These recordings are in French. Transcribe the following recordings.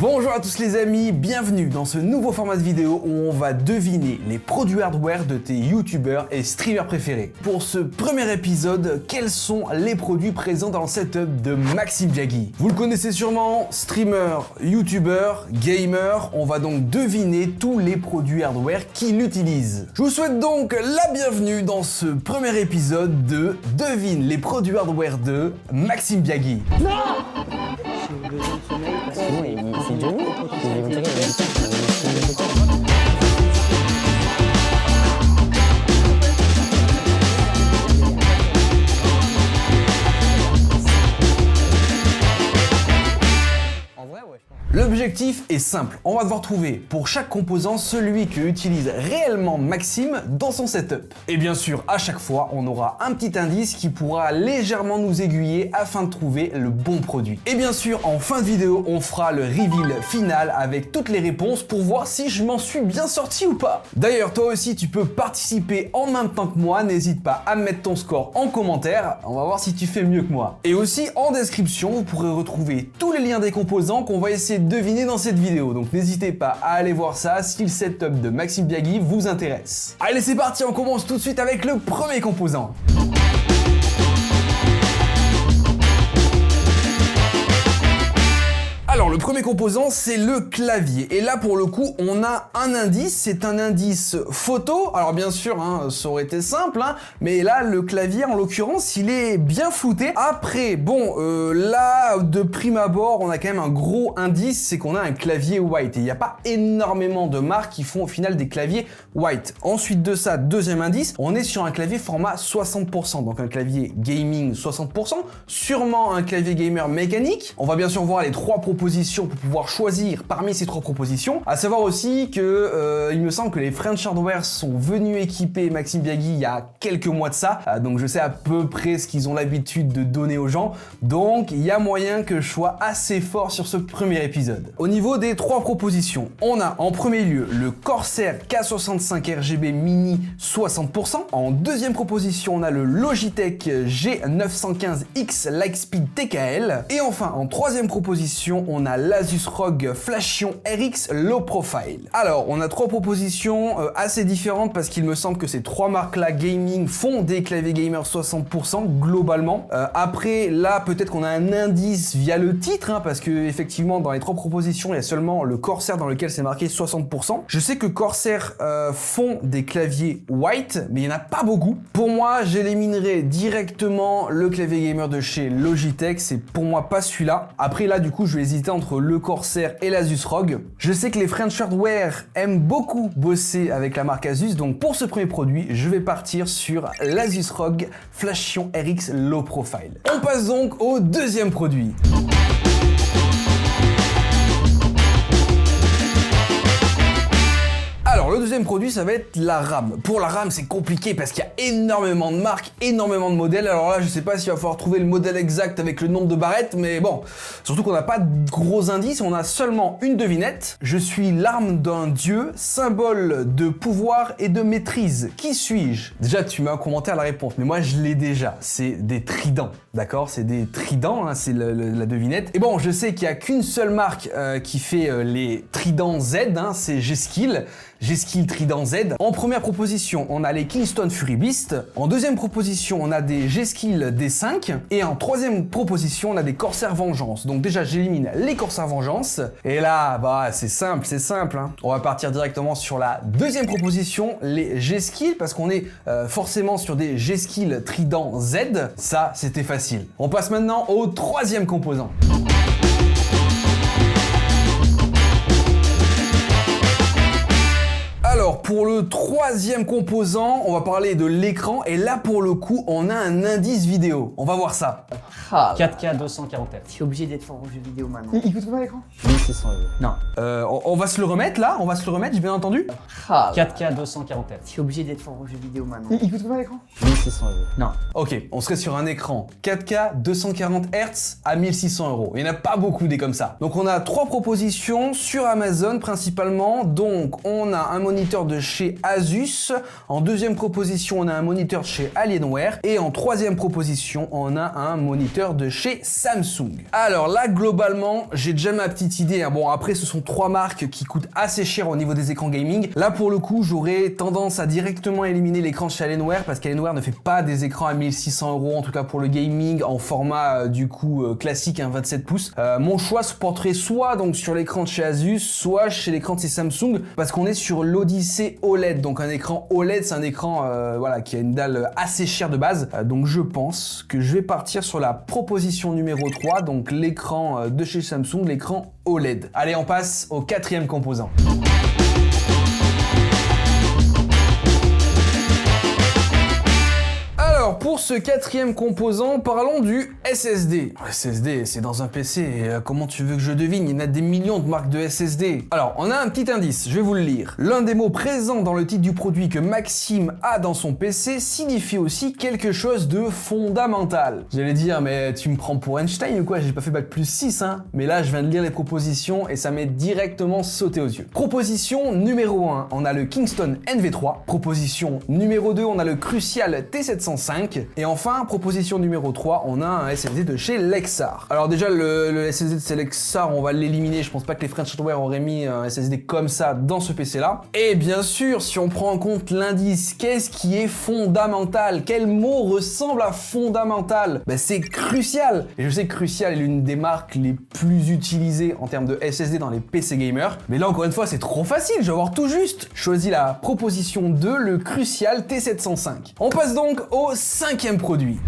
Bonjour à tous les amis, bienvenue dans ce nouveau format de vidéo où on va deviner les produits hardware de tes youtubeurs et streamers préférés. Pour ce premier épisode, quels sont les produits présents dans le setup de Maxime Biagui? Vous le connaissez sûrement, streamer, youtubeur, gamer, on va donc deviner tous les produits hardware qu'il utilise. Je vous souhaite donc la bienvenue dans ce premier épisode de Devine les produits hardware de Maxime Biagui. Non, c'est Johnny. L'objectif est simple, on va devoir trouver pour chaque composant celui que utilise réellement Maxime dans son setup. Et bien sûr, à chaque fois, on aura un petit indice qui pourra légèrement nous aiguiller afin de trouver le bon produit. Et bien sûr, en fin de vidéo, on fera le reveal final avec toutes les réponses pour voir si je m'en suis bien sorti ou pas. D'ailleurs, toi aussi, tu peux participer en même temps que moi, n'hésite pas à mettre ton score en commentaire, on va voir si tu fais mieux que moi. Et aussi, en description, vous pourrez retrouver tous les liens des composants qu'on va essayer de deviner dans cette vidéo, donc n'hésitez pas à aller voir ça si le setup de Maxime Biagui vous intéresse. Allez, c'est parti, on commence tout de suite avec le premier composant. Alors le premier composant c'est le clavier et là pour le coup on a un indice, c'est un indice photo. Alors bien sûr hein, ça aurait été simple hein, mais là le clavier en l'occurrence il est bien flouté. Après bon là de prime abord on a quand même un gros indice, c'est qu'on a un clavier white et il n'y a pas énormément de marques qui font au final des claviers white. Ensuite de ça, deuxième indice, on est sur un clavier format 60%, donc un clavier gaming 60%, sûrement un clavier gamer mécanique. On va bien sûr voir les trois propositions pour pouvoir choisir parmi ces trois propositions. À savoir aussi que il me semble que les French Hardware sont venus équiper Maxime Biagui il y a quelques mois de ça, donc je sais à peu près ce qu'ils ont l'habitude de donner aux gens, donc il y a moyen que je sois assez fort sur ce premier épisode. Au niveau des trois propositions, on a en premier lieu le Corsair K65 RGB Mini 60%, en deuxième proposition on a le Logitech G915X Lightspeed TKL, et enfin en troisième proposition on a l'Asus ROG Flashion RX Low Profile. Alors, on a trois propositions assez différentes parce qu'il me semble que ces trois marques-là gaming font des claviers gamer 60% globalement. Après, là, peut-être qu'on a un indice via le titre, hein, parce que effectivement, dans les trois propositions, il y a seulement le Corsair dans lequel c'est marqué 60%. Je sais que Corsair font des claviers white, mais il n'y en a pas beaucoup. Pour moi, j'éliminerai directement le clavier gamer de chez Logitech. C'est pour moi pas celui-là. Après, là, du coup, je vais hésiter entre le Corsair et l'Asus ROG. Je sais que les French Hardware aiment beaucoup bosser avec la marque Asus, donc pour ce premier produit, je vais partir sur l'Asus ROG Flashion RX Low Profile. On passe donc au deuxième produit. Alors le deuxième produit ça va être la RAM. Pour la RAM c'est compliqué parce qu'il y a énormément de marques, énormément de modèles. Alors là je sais pas s'il va falloir trouver le modèle exact avec le nombre de barrettes, mais bon, surtout qu'on n'a pas de gros indices, on a seulement une devinette. Je suis l'arme d'un dieu, symbole de pouvoir et de maîtrise. Qui suis-je? Déjà tu mets un commentaire la réponse, mais moi je l'ai déjà. C'est des tridents, d'accord? C'est des tridents, hein, c'est la devinette. Et bon, je sais qu'il n'y a qu'une seule marque qui fait les tridents Z, hein, c'est G-Skill. G-Skill Trident Z. En première proposition, on a les Kingston Fury Beast. En deuxième proposition, on a des G-Skill D5. Et en troisième proposition, on a des Corsair Vengeance. Donc déjà, j'élimine les Corsair Vengeance. Et là, bah c'est simple, hein. On va partir directement sur la deuxième proposition, les G-Skill, parce qu'on est forcément sur des G-Skill Trident Z. Ça, c'était facile. On passe maintenant au troisième composant. Alors pour le troisième composant, on va parler de l'écran et là pour le coup on a un indice vidéo. On va voir ça. 4K 240 Hz. Je suis obligé d'être fort au jeu vidéo maintenant. Il coûte combien l'écran? 1600 euros. Non. On va se le remettre là, j'ai bien entendu. 4K 240 Hz. Je suis obligé d'être fort au jeu vidéo maintenant. Il coûte combien l'écran? 1600 euros. Non. Ok, on serait sur un écran 4K 240 Hz à 1600 euros. Il n'y en a pas beaucoup des comme ça. Donc on a trois propositions sur Amazon principalement. Donc on a un moniteur de chez Asus. En deuxième proposition, on a un moniteur de chez Alienware. Et en troisième proposition, on a un moniteur capteurs de chez Samsung. Alors là, globalement, j'ai déjà ma petite idée, hein. Bon, après, ce sont 3 marques qui coûtent assez cher au niveau des écrans gaming. Là, pour le coup, j'aurais tendance à directement éliminer l'écran de chez Alienware parce qu'Alienware ne fait pas des écrans à 1600 €, en tout cas pour le gaming, en format du coup classique, 27 pouces. Mon choix se porterait soit donc sur l'écran de chez Asus, soit chez l'écran de chez Samsung, parce qu'on est sur l'Odyssey OLED. Donc un écran OLED, c'est un écran voilà, qui a une dalle assez chère de base. Donc je pense que je vais partir sur la proposition numéro 3, donc l'écran de chez Samsung, l'écran OLED. Allez, on passe au 4e composant. Alors, pour ce 4e composant, parlons du SSD. SSD, c'est dans un PC, et comment tu veux que je devine? Il y en a des millions de marques de SSD. Alors, on a un petit indice, je vais vous le lire. L'un des mots présents dans le titre du produit que Maxime a dans son PC signifie aussi quelque chose de fondamental. J'allais dire, mais tu me prends pour Einstein ou quoi? J'ai pas fait bac plus 6, hein. Mais là, je viens de lire les propositions et ça m'est directement sauté aux yeux. Proposition numéro 1, on a le Kingston NV3. Proposition numéro 2, on a le Crucial T705. Et enfin, proposition numéro 3, on a un SSD de chez Lexar. Alors déjà, le SSD de chez Lexar, on va l'éliminer. Je pense pas que les French Hardware auraient mis un SSD comme ça dans ce PC-là. Et bien sûr, si on prend en compte l'indice, qu'est-ce qui est fondamental? Quel mot ressemble à fondamental? Ben, c'est Crucial. Et je sais que Crucial est l'une des marques les plus utilisées en termes de SSD dans les PC gamers. Mais là, encore une fois, c'est trop facile, je vais avoir tout juste. Je choisis la proposition 2, le Crucial T705. On passe donc au 5e produit.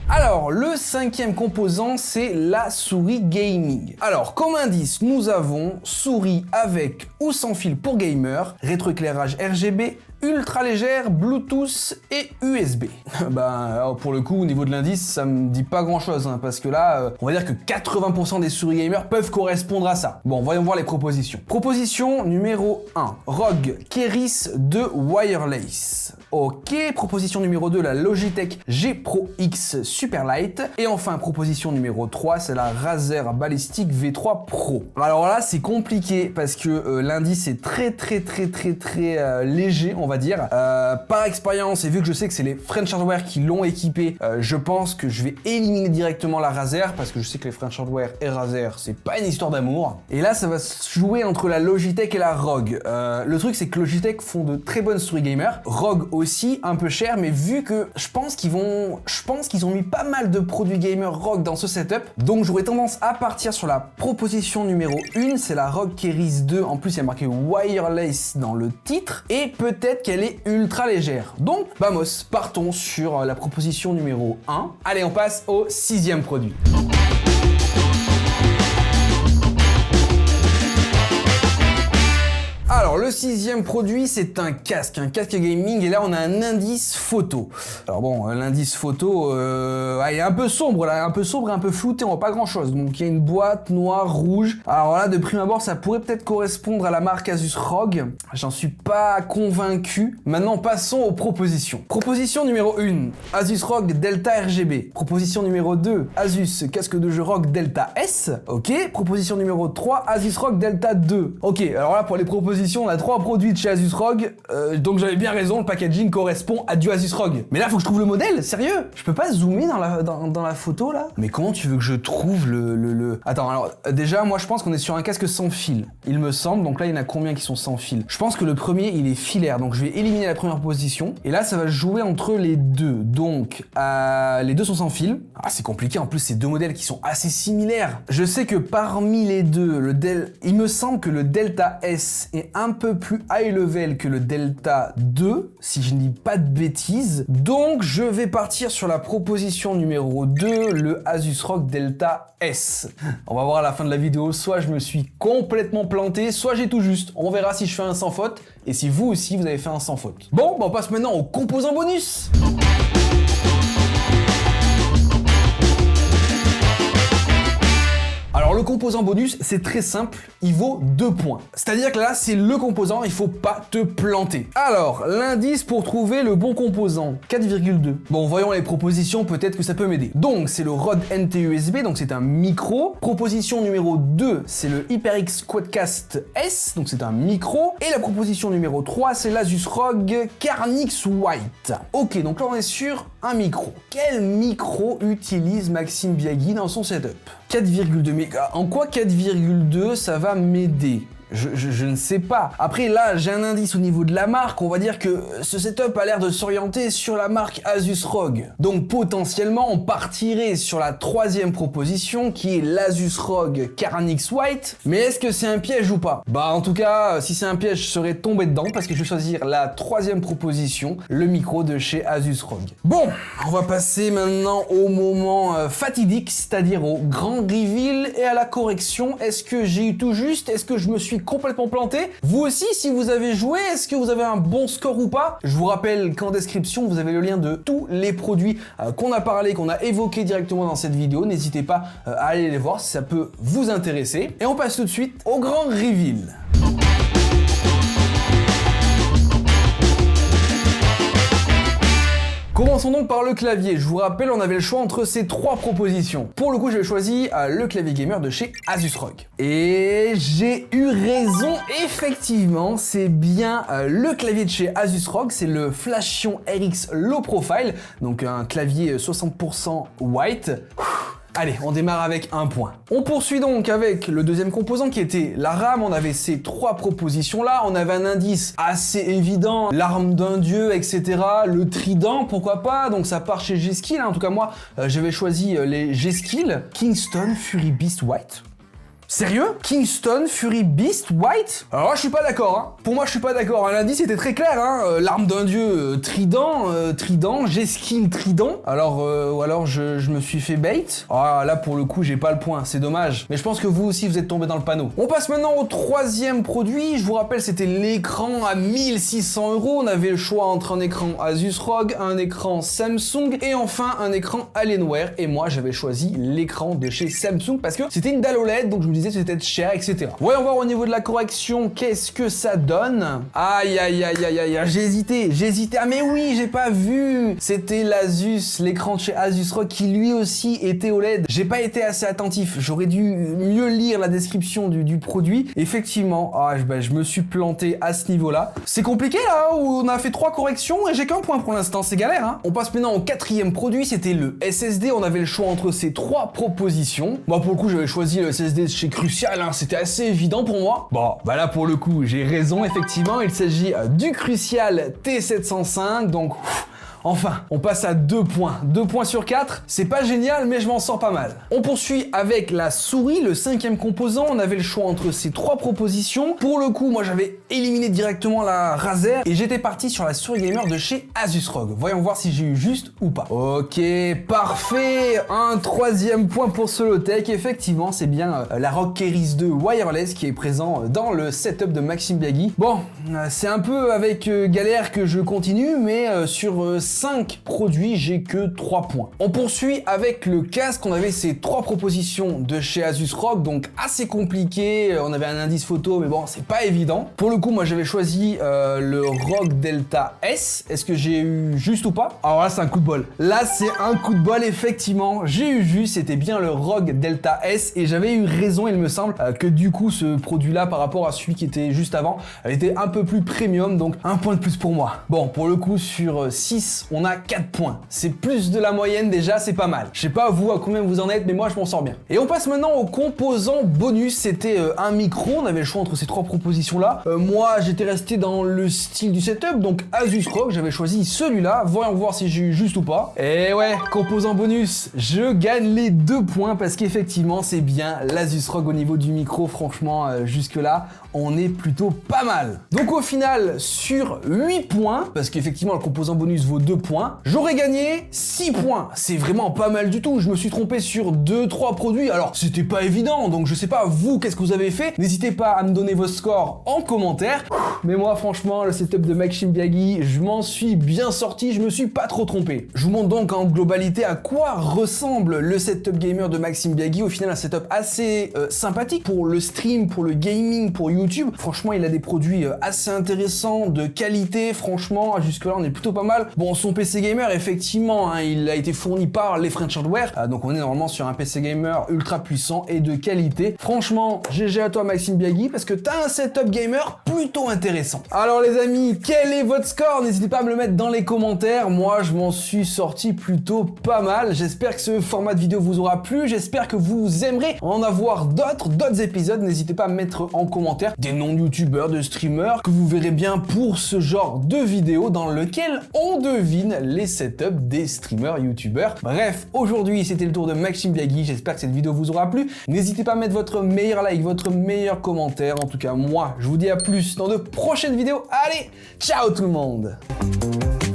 Alors, le 5e composant, c'est la souris gaming. Alors, comme indice, nous avons souris avec ou sans fil pour gamer, rétroéclairage RGB, ultra légère, Bluetooth et USB. Ben, pour le coup, au niveau de l'indice, ça me dit pas grand chose, hein, parce que là, on va dire que 80% des souris gamers peuvent correspondre à ça. Bon, voyons voir les propositions. Proposition numéro 1, ROG Keris 2 Wireless. Ok, proposition numéro 2, la Logitech G Pro X Superlight. Et enfin, proposition numéro 3, c'est la Razer Ballistic V3 Pro. Alors là, c'est compliqué parce que l'indice est très léger, on va dire. Par expérience, et vu que je sais que c'est les French Hardware qui l'ont équipé, je pense que je vais éliminer directement la Razer parce que je sais que les French Hardware et Razer, c'est pas une histoire d'amour. Et là, ça va se jouer entre la Logitech et la ROG. Le truc, c'est que Logitech font de très bonnes souris gamer. ROG aussi, un peu cher, mais vu que je pense qu'ils ont mis pas mal de produits gamer ROG dans ce setup, donc j'aurais tendance à partir sur la proposition numéro 1, c'est la ROG Keris 2. En plus, il y a marqué wireless dans le titre, et peut-être qu'elle est ultra légère. Donc, vamos, partons sur la proposition numéro 1. Allez, on passe au 6e produit. Alors, le 6e produit, c'est un casque gaming, et là, on a un indice photo. Alors bon, l'indice photo, il est un peu sombre, là, un peu sombre et un peu flouté, on voit pas grand-chose. Donc, il y a une boîte noire, rouge. Alors là, de prime abord, ça pourrait peut-être correspondre à la marque Asus ROG. J'en suis pas convaincu. Maintenant, passons aux propositions. Proposition numéro 1, Asus ROG Delta RGB. Proposition numéro 2, Asus casque de jeu ROG Delta S. Ok. Proposition numéro 3, Asus ROG Delta 2. Ok, alors là, pour les propositions, on a 3 produits de chez Asus ROG, donc j'avais bien raison, le packaging correspond à du Asus ROG. Mais là, faut que je trouve le modèle, sérieux? Je peux pas zoomer dans la photo, là? Mais comment tu veux que je trouve le... Attends, alors, déjà, moi, je pense qu'on est sur un casque sans fil, il me semble, donc là, il y en a combien qui sont sans fil? Je pense que le premier, il est filaire, donc je vais éliminer la première position, et là, ça va jouer entre les deux, donc, les deux sont sans fil. Ah, c'est compliqué, en plus, c'est 2 modèles qui sont assez similaires. Je sais que parmi les deux, il me semble que le Delta S est un peu plus high level que le Delta 2, si je ne dis pas de bêtises. Donc, je vais partir sur la proposition numéro 2, le Asus ROG Delta S. On va voir à la fin de la vidéo, soit je me suis complètement planté, soit j'ai tout juste. On verra si je fais un sans faute, et si vous aussi, vous avez fait un sans faute. Bon, on passe maintenant au composant bonus. Alors le composant composant bonus, c'est très simple, il vaut 2 points. C'est-à-dire que là, c'est le composant, il faut pas te planter. Alors, l'indice pour trouver le bon composant, 4,2. Bon, voyons les propositions, peut-être que ça peut m'aider. Donc, c'est le Rode NT USB, donc c'est un micro. Proposition numéro 2, c'est le HyperX Quadcast S, donc c'est un micro. Et la proposition numéro 3, c'est l'Asus ROG Carnix White. Ok, donc là, on est sur un micro. Quel micro utilise Maxime Biagui dans son setup? 4,2, mais en quoi 4,2 ça va m'aider? Je ne sais pas. Après là, j'ai un indice au niveau de la marque, on va dire que ce setup a l'air de s'orienter sur la marque Asus ROG. Donc potentiellement, on partirait sur la 3e proposition qui est l'Asus ROG Carnix White. Mais est-ce que c'est un piège ou pas? Bah en tout cas, si c'est un piège, je serais tombé dedans parce que je vais choisir la 3e proposition, le micro de chez Asus ROG. Bon, on va passer maintenant au moment fatidique, c'est-à-dire au grand reveal et à la correction. Est-ce que j'ai eu tout juste? Est-ce que je me suis complètement planté? Vous aussi, si vous avez joué, est-ce que vous avez un bon score ou pas? Je vous rappelle qu'en description, vous avez le lien de tous les produits qu'on a parlé, qu'on a évoqués directement dans cette vidéo. N'hésitez pas à aller les voir si ça peut vous intéresser. Et on passe tout de suite au grand reveal. Commençons donc par le clavier. Je vous rappelle, on avait le choix entre ces 3 propositions. Pour le coup, j'avais choisi le clavier gamer de chez Asus ROG. Et j'ai eu raison, effectivement, c'est bien le clavier de chez Asus ROG, c'est le Flashion RX Low Profile, donc un clavier 60% white. Allez, on démarre avec 1 point. On poursuit donc avec le 2e composant qui était la RAM. On avait ces 3 propositions-là. On avait un indice assez évident, l'arme d'un dieu, etc. Le trident, pourquoi pas. Donc ça part chez G-Skill. En tout cas, moi, j'avais choisi les G-Skill. Kingston Fury Beast White. Sérieux? Kingston Fury Beast White? Alors là, je suis pas d'accord, hein. Pour moi, je suis pas d'accord. L'indice était très clair, hein. L'arme d'un dieu, trident, G-Skill trident. Alors je me suis fait bait. Ah, là, pour le coup, j'ai pas le point. C'est dommage. Mais je pense que vous aussi, vous êtes tombé dans le panneau. On passe maintenant au 3e produit. Je vous rappelle, c'était l'écran à 1600 €. On avait le choix entre un écran Asus ROG, un écran Samsung et enfin un écran Alienware. Et moi, j'avais choisi l'écran de chez Samsung parce que c'était une dalle OLED, donc je me disais c'était cher, etc. Voyons voir au niveau de la correction, qu'est-ce que ça donne. Aïe, j'ai hésité. Ah mais oui, j'ai pas vu. C'était l'Asus, l'écran de chez Asus ROG qui lui aussi était OLED. J'ai pas été assez attentif. J'aurais dû mieux lire la description du produit. Effectivement, je me suis planté à ce niveau-là. C'est compliqué là, où on a fait 3 corrections et j'ai qu'un point pour l'instant. C'est galère, hein. On passe maintenant au 4e produit. C'était le SSD. On avait le choix entre ces 3 propositions. Moi, pour le coup, j'avais choisi le SSD chez Crucial, hein, c'était assez évident pour moi. Bon, bah là pour le coup, j'ai raison, effectivement, il s'agit du Crucial T705, donc... Enfin, on passe à 2 points. 2 points sur 4, c'est pas génial, mais je m'en sors pas mal. On poursuit avec la souris, le 5e composant. On avait le choix entre ces 3 propositions. Pour le coup, moi j'avais éliminé directement la Razer et j'étais parti sur la souris gamer de chez Asus ROG. Voyons voir si j'ai eu juste ou pas. Ok, parfait. Un 3e point pour Solotech. Effectivement, c'est bien la ROG Keris 2 Wireless qui est présent dans le setup de Maxime Biagui. Bon, c'est un peu avec galère que je continue, mais sur 5 produits, j'ai que 3 points. On poursuit avec le casque. On avait ces 3 propositions de chez Asus ROG, donc assez compliqué. On avait un indice photo, mais bon, c'est pas évident. Pour le coup, moi, j'avais choisi le ROG Delta S. Est-ce que j'ai eu juste ou pas? Alors là, c'est un coup de bol. Là, c'est un coup de bol, effectivement. J'ai eu juste, c'était bien le ROG Delta S et j'avais eu raison, il me semble, que du coup, ce produit-là, par rapport à celui qui était juste avant, elle était un peu plus premium, donc un point de plus pour moi. Bon, pour le coup, sur 6, on a 4 points. C'est plus de la moyenne déjà, c'est pas mal. Je sais pas vous à combien vous en êtes, mais moi je m'en sors bien. Et on passe maintenant au composant bonus. C'était un micro, on avait le choix entre ces 3 propositions là. Moi j'étais resté dans le style du setup, donc Asus ROG, j'avais choisi celui-là. Voyons voir si j'ai eu juste ou pas. Et ouais, composant bonus, je gagne les 2 points parce qu'effectivement c'est bien l'Asus ROG au niveau du micro. Franchement, jusque là, on est plutôt pas mal. Donc au final, sur 8 points, parce qu'effectivement le composant bonus vaut 2 de points. J'aurais gagné 6 points. C'est vraiment pas mal du tout. Je me suis trompé sur 2-3 produits. Alors, c'était pas évident. Donc, je sais pas, vous, qu'est-ce que vous avez fait? N'hésitez pas à me donner vos scores en commentaire. Mais moi, franchement, le setup de Maxime Biaggi, je m'en suis bien sorti. Je me suis pas trop trompé. Je vous montre donc en globalité à quoi ressemble le setup gamer de Maxime Biaggi. Au final, un setup assez sympathique pour le stream, pour le gaming, pour YouTube. Franchement, il a des produits assez intéressants, de qualité. Franchement, jusque-là, on est plutôt pas mal. Bon, son PC gamer, effectivement, hein, il a été fourni par les French Hardware. Donc, on est normalement sur un PC gamer ultra puissant et de qualité. Franchement, GG à toi, Maxime Biaggi, parce que t'as un setup gamer plutôt intéressant. Alors, les amis, quel est votre score? N'hésitez pas à me le mettre dans les commentaires. Moi, je m'en suis sorti plutôt pas mal. J'espère que ce format de vidéo vous aura plu. J'espère que vous aimerez en avoir d'autres épisodes. N'hésitez pas à me mettre en commentaire des noms de youtubeurs, de streamers que vous verrez bien pour ce genre de vidéo dans lequel on devine les setups des streamers youtubeurs. Bref, aujourd'hui c'était le tour de Maxime Biaggi. J'espère que cette vidéo vous aura plu. N'hésitez pas à mettre votre meilleur like, votre meilleur commentaire. En tout cas, moi, je vous dis à plus dans de prochaines vidéos. Allez, ciao tout le monde!